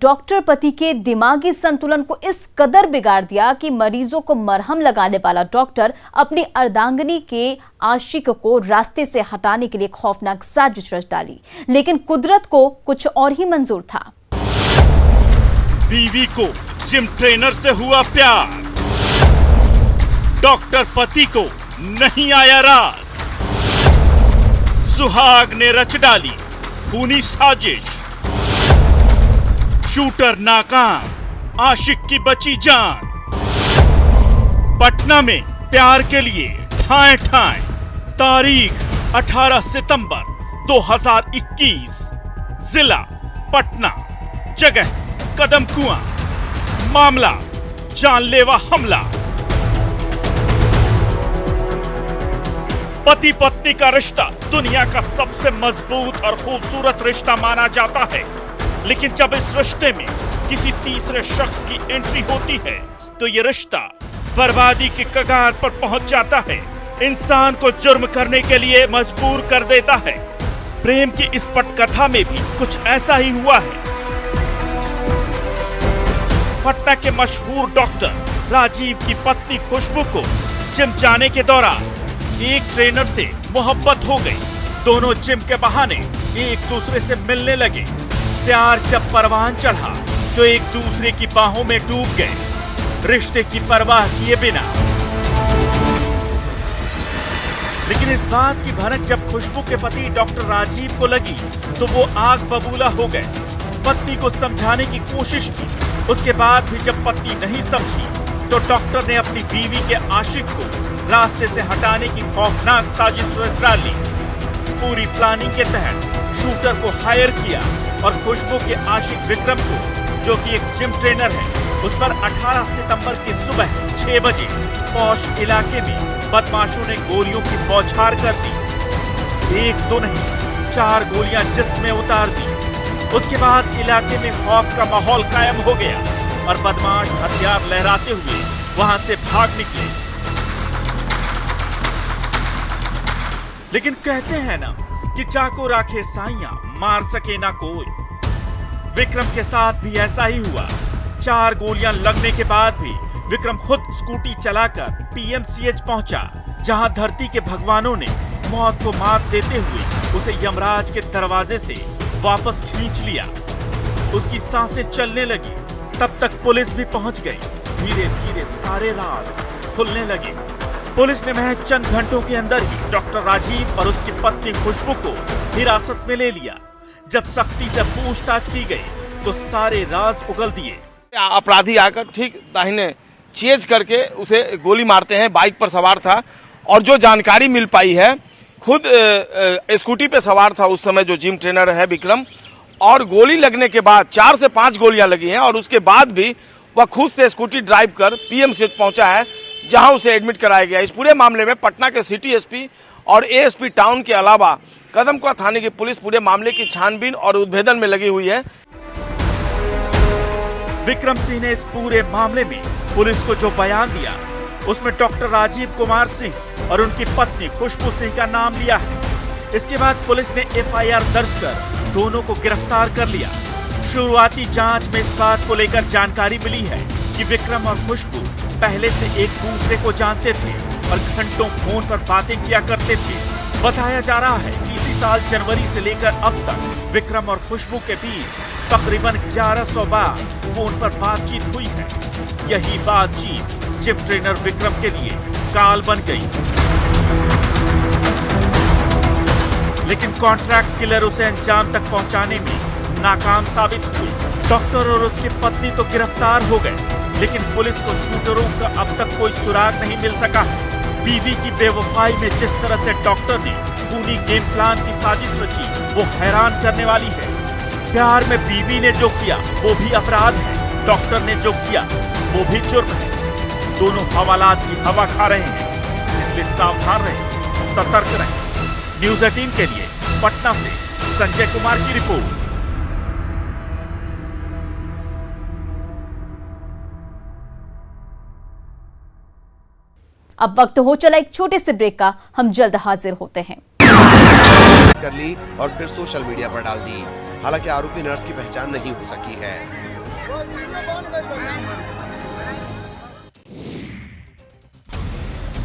Doctor पति के दिमागी संतुलन को इस कदर बिगाड़ दिया कि मरीजों को मरहम लगाने वाला डॉक्टर अपनी अर्धांगिनी के आशिक को रास्ते से हटाने के लिए खौफनाक साजिश रच डाली। लेकिन कुदरत को कुछ और ही मंजूर था। बीवी को जिम ट्रेनर से हुआ प्यार, डॉक्टर पति को नहीं आया रास, सुहाग ने रच डाली खूनी साजिश, शूटर नाकाम, आशिक की बची जान। पटना में प्यार के लिए ठाए ठाए, तारीख 18 सितंबर 2021, जिला पटना, जगह कदम कुआं, मामला जानलेवा हमला। पति पत्नी का रिश्ता दुनिया का सबसे मजबूत और खूबसूरत रिश्ता माना जाता है, लेकिन जब इस रिश्ते में किसी तीसरे शख्स की एंट्री होती है तो ये रिश्ता बर्बादी की कगार पर पहुंच जाता है, इंसान को जुर्म करने के लिए मजबूर कर देता है। प्रेम की इस पटकथा में भी कुछ ऐसा ही हुआ है। पटना के मशहूर डॉक्टर राजीव की पत्नी खुशबू को जिम जाने के दौरान एक ट्रेनर से मोहब्बत हो गई। दोनों जिम के बहाने एक दूसरे से मिलने लगे। प्यार जब परवान चढ़ा तो एक दूसरे की बाहों में डूब गए, रिश्ते की परवाह किए बिना। लेकिन इस बात की भनक जब खुशबू के पति डॉक्टर राजीव को लगी तो वो आग बबूला हो गए। पत्नी को समझाने की कोशिश की, उसके बाद भी जब पत्नी नहीं समझी तो डॉक्टर ने अपनी बीवी के आशिक को रास्ते से हटाने की खौफनाक साजिश रच डाली। पूरी प्लानिंग के तहत शूटर को हायर किया और खुशबू के आशिक विक्रम को, जो कि एक जिम ट्रेनर है, उस पर 18 सितंबर की सुबह 6 बजे पौष इलाके में बदमाशों ने गोलियों की बौछार कर दी। एक दो नहीं, 4 गोलियां जिस्म में उतार दी। उसके बाद इलाके में खौफ का माहौल कायम हो गया और बदमाश हथियार लहराते हुए वहां से भाग निकले। लेकिन कहते हैं ना कि चाको राखे साइयां, मार सके ना कोई। विक्रम के साथ भी ऐसा ही हुआ। 4 गोलियां लगने के बाद भी विक्रम खुद स्कूटी चलाकर पीएमसीएच पहुंचा, जहां धरती के भगवानों ने मौत को मात देते हुए उसे यमराज के दरवाजे से वापस खींच लिया। उसकी सांसें चलने लगी। तब तक पुलिस भी पहुंच गई। धीरे धीरे सारे राज खुलने लगे। पुलिस ने महज चंद घंटों के अंदर ही डॉक्टर राजीव और उसकी पत्नी खुशबू को हिरासत में ले लिया। जब सख्ती से पूछताछ की गई तो सारे राज उगल दिए। अपराधी आकर ठीक दाहिने चेज करके उसे गोली मारते हैं। बाइक पर सवार था और जो जानकारी मिल पाई है, खुद स्कूटी पे सवार था उस समय जो जिम ट्रेनर है विक्रम, और गोली लगने के बाद 4 से 5 गोलियां लगी हैं और उसके बाद भी वह खुद से स्कूटी ड्राइव कर पीएमसीएच पहुंचा है, जहां उसे एडमिट कराया गया। इस पूरे मामले में पटना के सिटी एसपी और एएसपी टाउन के अलावा कदमकुआं थाने की पुलिस पूरे मामले की छानबीन और उद्भेदन में लगी हुई है। विक्रम सिंह ने इस पूरे मामले में पुलिस को जो बयान दिया उसमें डॉक्टर राजीव कुमार सिंह और उनकी पत्नी खुशबू सिंह का नाम लिया है। इसके बाद पुलिस ने एफआईआर दर्ज कर दोनों को गिरफ्तार कर लिया। शुरुआती जांच में इस बात को लेकर जानकारी मिली है कि विक्रम और खुशबू पहले से एक दूसरे को जानते थे और घंटों फोन पर बातें किया करते थे। बताया जा रहा है कि इसी साल जनवरी से लेकर अब तक विक्रम और खुशबू के बीच तकरीबन 1100 बार फोन पर बातचीत हुई है। यही बातचीत जिम ट्रेनर विक्रम के लिए काल बन गई। लेकिन कॉन्ट्रैक्ट किलर उसे अंजाम तक पहुंचाने में नाकाम साबित हुई। डॉक्टर और उसकी पत्नी तो गिरफ्तार हो गए, लेकिन पुलिस को शूटरों का अब तक कोई सुराग नहीं मिल सका है। बीवी की बेवफाई में जिस तरह से डॉक्टर ने पूरी गेम प्लान की साजिश रची वो हैरान करने वाली है। प्यार में बीवी ने जो किया वो भी अपराध है, डॉक्टर ने जो किया वो भी जुर्म है। दोनों हवालात की हवा खा रहे हैं, इसलिए सावधान रहें, सतर्क रहें। न्यूज़ 18 के लिए पटना से संजय कुमार की रिपोर्ट। अब वक्त हो चला एक छोटे से ब्रेक का, हम जल्द हाजिर होते हैं। कर ली और फिर सोशल मीडिया पर डाल दी। हालांकि आरोपी नर्स की पहचान नहीं हो सकी है।